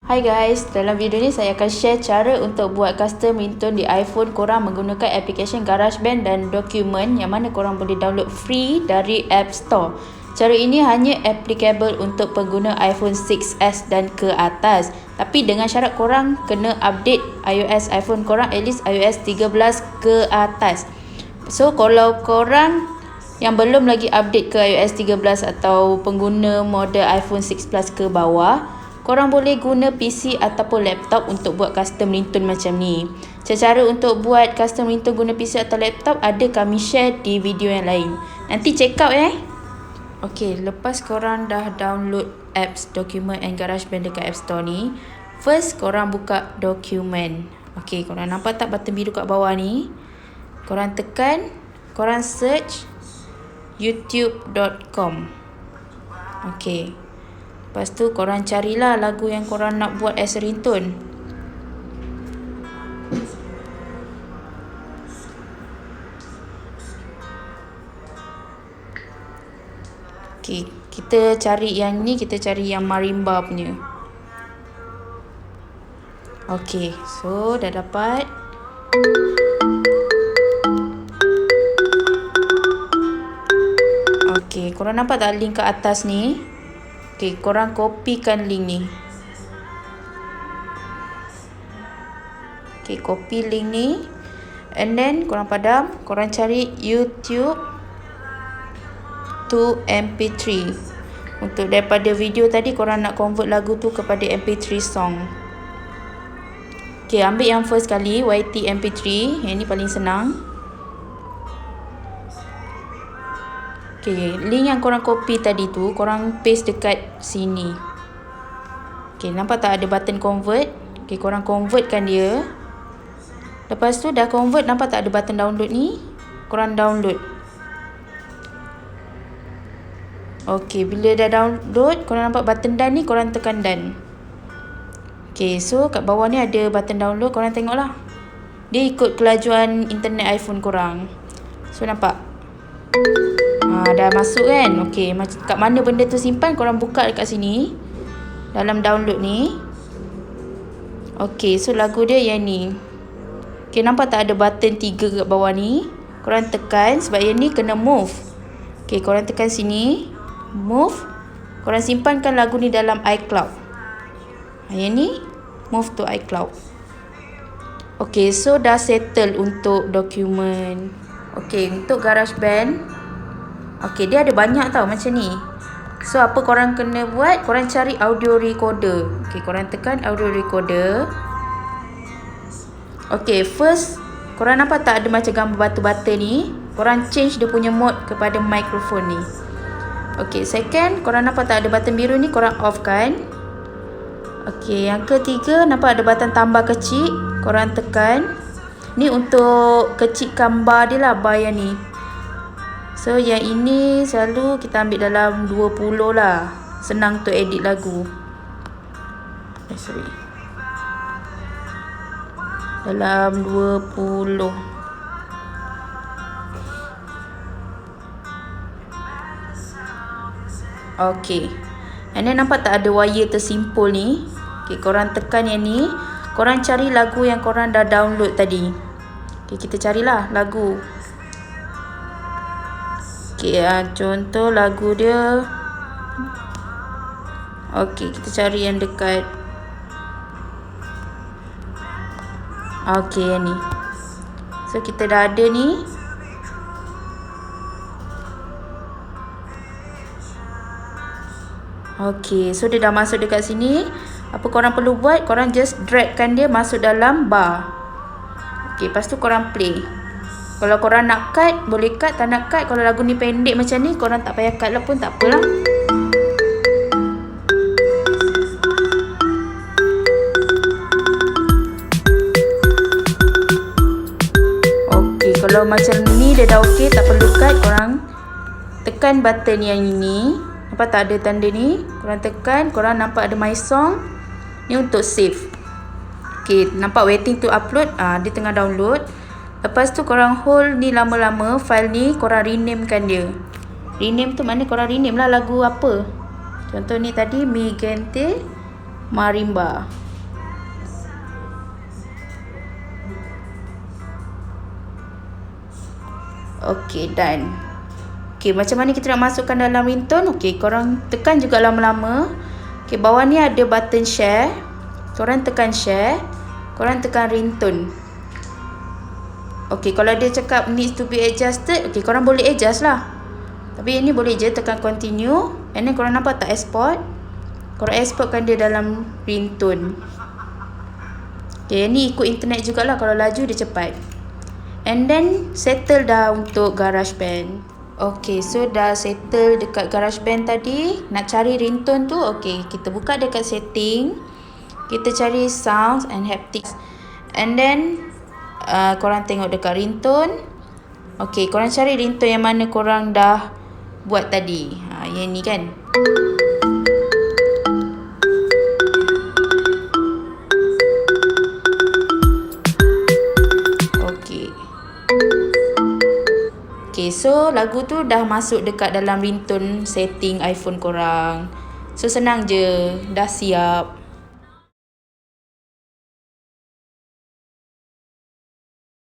Hai guys, dalam video ni saya akan share cara untuk buat custom ringtone di iPhone korang menggunakan aplikasi GarageBand dan Document yang mana korang boleh download free dari App Store. Cara ini hanya applicable untuk pengguna iPhone 6s dan ke atas. Tapi dengan syarat korang kena update iOS iPhone korang at least iOS 13 ke atas. So kalau korang yang belum lagi update ke iOS 13 atau pengguna model iPhone 6 Plus ke bawah, korang boleh guna PC ataupun laptop untuk buat custom ringtone macam ni. Cara untuk buat custom ringtone guna PC atau laptop ada kami share di video yang lain. Nanti check out Ok, lepas korang dah download apps Document and GarageBand dekat App Store ni, first korang buka Document. Ok, korang nampak tak button biru kat bawah ni? Korang tekan, korang search youtube.com. Ok, lepas tu korang carilah lagu yang korang nak buat as ringtone. Okay, kita cari yang ni, kita cari yang marimba punya. Okay, so dah dapat. Okay, korang nampak tak link kat atas ni? Okay, korang kopikan link ni. Okay, copy link ni. And then korang padam, korang cari YouTube to MP3. Untuk daripada video tadi korang nak convert lagu tu kepada MP3 song. Okay, ambil yang first kali, YT MP3. Yang ni paling senang. Okay, link yang korang copy tadi tu korang paste dekat sini. Okay, nampak tak ada button convert? Okay, korang convertkan dia. Lepas tu dah convert, nampak tak ada button download ni? Korang download. Ok, bila dah download, korang nampak button done ni, korang tekan done. Ok, so kat bawah ni ada button download, korang tengok lah. Dia ikut kelajuan internet iPhone korang. So nampak? Dah masuk kan? Ok, kat mana benda tu simpan, korang buka dekat sini. Dalam download ni. Ok, so lagu dia yang ni. Ok, nampak tak ada button 3 kat bawah ni? Korang tekan, sebab yang ni kena move. Ok, korang tekan sini. Move. Korang simpankan lagu ni dalam iCloud. Yang ni move to iCloud. Ok, so dah settle untuk Document. Ok, untuk GarageBand, ok, dia ada banyak tau macam ni. So apa korang kena buat, korang cari audio recorder. Ok, korang tekan audio recorder. Ok, first korang nampak tak ada macam gambar batu-bata ni? Korang change dia punya mode kepada microphone ni. Ok, second, korang nampak tak ada button biru ni, korang off kan. Ok, yang ketiga, nampak ada button tambah kecil, korang tekan. Ni untuk kecilkan bar dia lah, bar yang ni. So yang ini selalu kita ambil dalam 20 lah. Senang untuk edit lagu. Sorry. Dalam 20. Ok, and then nampak tak ada wire tersimpul ni? Ok, korang tekan yang ni. Korang cari lagu yang korang dah download tadi. Ok, kita carilah lagu. Ok, contoh lagu dia. Ok, kita cari yang dekat. Ok, yang ni. So kita dah ada ni. Ok, so dia dah masuk dekat sini. Apa korang perlu buat, korang just dragkan dia masuk dalam bar. Ok, lepas tu korang play. Kalau korang nak cut, boleh cut. Tak nak cut, kalau lagu ni pendek macam ni, korang tak payah cut lah pun tak apalah. Ok, kalau macam ni dia dah ok, tak perlu cut, korang tekan button yang ini. Nampak tak ada tanda ni? Korang tekan, korang nampak ada my song. Ni untuk save. Ok, nampak waiting to upload. Dia tengah download. Lepas tu korang hold ni lama-lama. File ni korang renamekan dia. Rename tu mana korang rename lah lagu apa. Contoh ni tadi Mi Gente marimba. Okey, done. Okey, macam mana kita nak masukkan dalam ringtone? Okey, korang tekan juga lama-lama. Okey, bawah ni ada button share. Korang tekan share. Korang tekan ringtone. Okey, kalau dia cakap needs to be adjusted, okey, korang boleh adjust lah. Tapi ini boleh je tekan continue. And then korang nampak tak export? Korang exportkan dia dalam ringtone. Okey, ni ikut internet jugalah. Kalau laju dia cepat. And then settle dah untuk GarageBand. Okay, so dah settle dekat GarageBand tadi. Nak cari ringtone tu, okay, kita buka dekat setting. Kita cari sounds and haptics. And then korang tengok dekat ringtone. Okay, korang cari ringtone yang mana korang dah buat tadi. Yang ni kan. Okay, so lagu tu dah masuk dekat dalam ringtone setting iPhone korang. So senang je, dah siap.